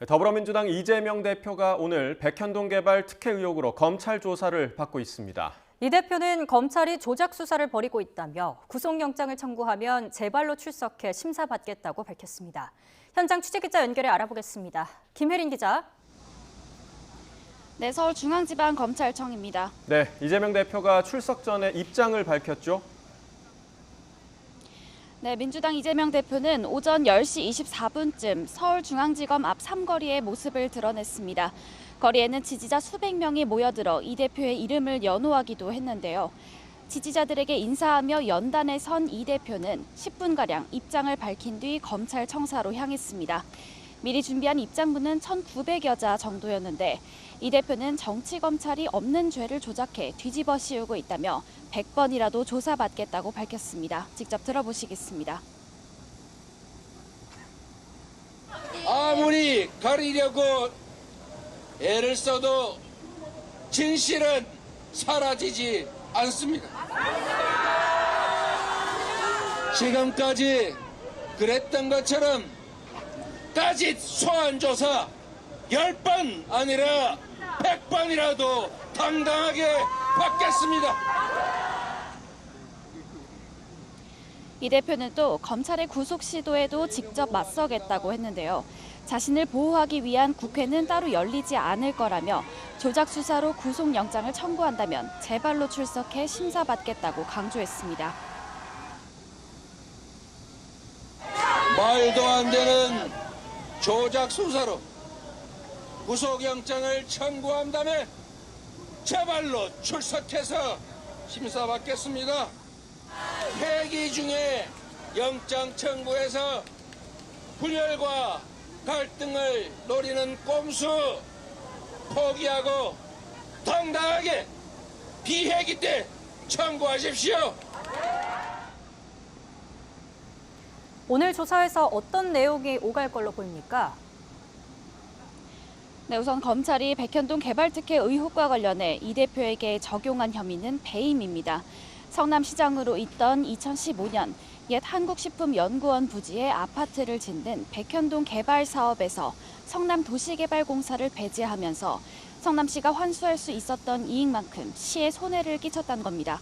더불어민주당 이재명 대표가 오늘 백현동 개발 특혜 의혹으로 검찰 조사를 받고 있습니다. 이 대표는 검찰이 조작 수사를 벌이고 있다며 구속영장을 청구하면 재발로 출석해 심사받겠다고 밝혔습니다. 현장 취재기자 연결해 알아보겠습니다. 김혜린 기자. 네, 서울중앙지방검찰청입니다. 네, 이재명 대표가 출석 전에 입장을 밝혔죠. 네, 민주당 이재명 대표는 오전 10시 24분쯤 서울중앙지검 앞 삼거리의 모습을 드러냈습니다. 거리에는 지지자 수백 명이 모여들어 이 대표의 이름을 연호하기도 했는데요. 지지자들에게 인사하며 연단에 선 이 대표는 10분가량 입장을 밝힌 뒤 검찰청사로 향했습니다. 미리 준비한 입장문은 1,900여 자 정도였는데 이 대표는 정치검찰이 없는 죄를 조작해 뒤집어 씌우고 있다며 100번이라도 조사받겠다고 밝혔습니다. 직접 들어보시겠습니다. 아무리 가리려고 애를 써도 진실은 사라지지 않습니다. 지금까지 그랬던 것처럼 따짓 소환조사 10번 아니라 100번이라도 당당하게 받겠습니다. 이 대표는 또 검찰의 구속 시도에도 직접 맞서겠다고 했는데요. 자신을 보호하기 위한 국회는 따로 열리지 않을 거라며 조작 수사로 구속영장을 청구한다면 재발로 출석해 심사받겠다고 강조했습니다. 말도 안 되는 조작 수사로 구속영장을 청구한다면 재발로 출석해서 심사받겠습니다. 회기 중에 영장 청구해서 분열과 갈등을 노리는 꼼수 포기하고 당당하게 비회기 때 청구하십시오. 오늘 조사에서 어떤 내용이 오갈 걸로 보입니까? 네, 우선 검찰이 백현동 개발특혜 의혹과 관련해 이 대표에게 적용한 혐의는 배임입니다. 성남시장으로 있던 2015년 옛 한국식품연구원 부지에 아파트를 짓는 백현동 개발 사업에서 성남도시개발공사를 배제하면서 성남시가 환수할 수 있었던 이익만큼 시에 손해를 끼쳤다는 겁니다.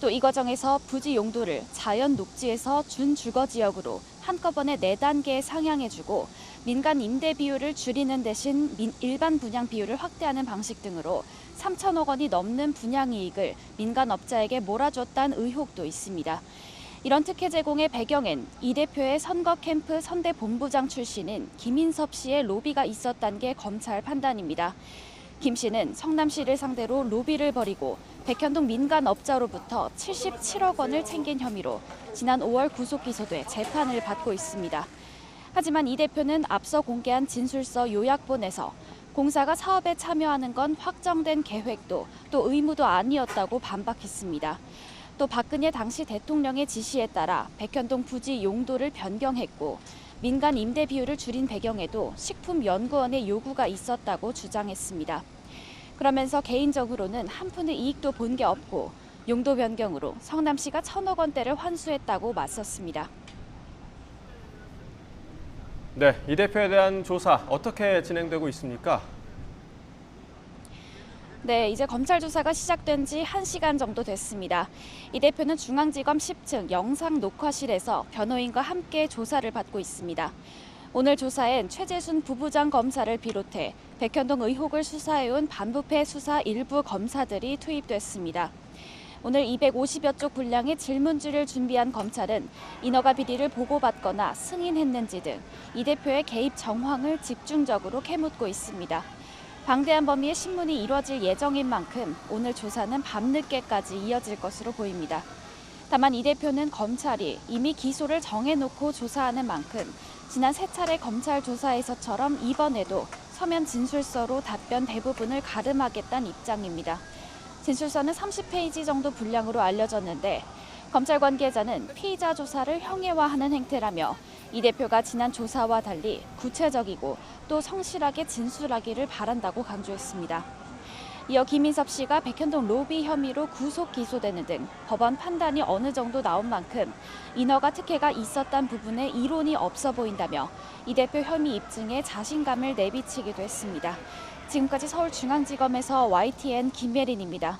또 이 과정에서 부지 용도를 자연 녹지에서 준주거지역으로 한꺼번에 4단계에 상향해주고 민간 임대 비율을 줄이는 대신 일반 분양 비율을 확대하는 방식 등으로 3천억 원이 넘는 분양이익을 민간업자에게 몰아줬다는 의혹도 있습니다. 이런 특혜 제공의 배경엔 이 대표의 선거 캠프 선대본부장 출신인 김인섭 씨의 로비가 있었다는 게 검찰 판단입니다. 김 씨는 성남시를 상대로 로비를 벌이고 백현동 민간업자로부터 77억 원을 챙긴 혐의로 지난 5월 구속 기소돼 재판을 받고 있습니다. 하지만 이 대표는 앞서 공개한 진술서 요약본에서 공사가 사업에 참여하는 건 확정된 계획도 또 의무도 아니었다고 반박했습니다. 또 박근혜 당시 대통령의 지시에 따라 백현동 부지 용도를 변경했고 민간 임대 비율을 줄인 배경에도 식품연구원의 요구가 있었다고 주장했습니다. 그러면서 개인적으로는 한 푼의 이익도 본 게 없고 용도 변경으로 성남시가 1,000억 원대를 환수했다고 맞섰습니다. 네, 이 대표에 대한 조사 어떻게 진행되고 있습니까? 네, 이제 검찰 조사가 시작된 지 1시간 정도 됐습니다. 이 대표는 중앙지검 10층 영상 녹화실에서 변호인과 함께 조사를 받고 있습니다. 오늘 조사엔 최재순 부부장 검사를 비롯해 백현동 의혹을 수사해온 반부패 수사 일부 검사들이 투입됐습니다. 오늘 250여 쪽 분량의 질문지를 준비한 검찰은 인허가 비리를 보고받거나 승인했는지 등 이 대표의 개입 정황을 집중적으로 캐묻고 있습니다. 방대한 범위의 신문이 이뤄질 예정인 만큼 오늘 조사는 밤늦게까지 이어질 것으로 보입니다. 다만 이 대표는 검찰이 이미 기소를 정해놓고 조사하는 만큼 지난 3차례 검찰 조사에서처럼 이번에도 서면 진술서로 답변 대부분을 가름하겠다는 입장입니다. 진술서는 30페이지 정도 분량으로 알려졌는데 검찰 관계자는 피의자 조사를 형해화하는 행태라며 이 대표가 지난 조사와 달리 구체적이고 또 성실하게 진술하기를 바란다고 강조했습니다. 이어 김인섭 씨가 백현동 로비 혐의로 구속 기소되는 등 법원 판단이 어느 정도 나온 만큼 인허가 특혜가 있었단 부분에 이론이 없어 보인다며 이 대표 혐의 입증에 자신감을 내비치기도 했습니다. 지금까지 서울중앙지검에서 YTN 김예린입니다.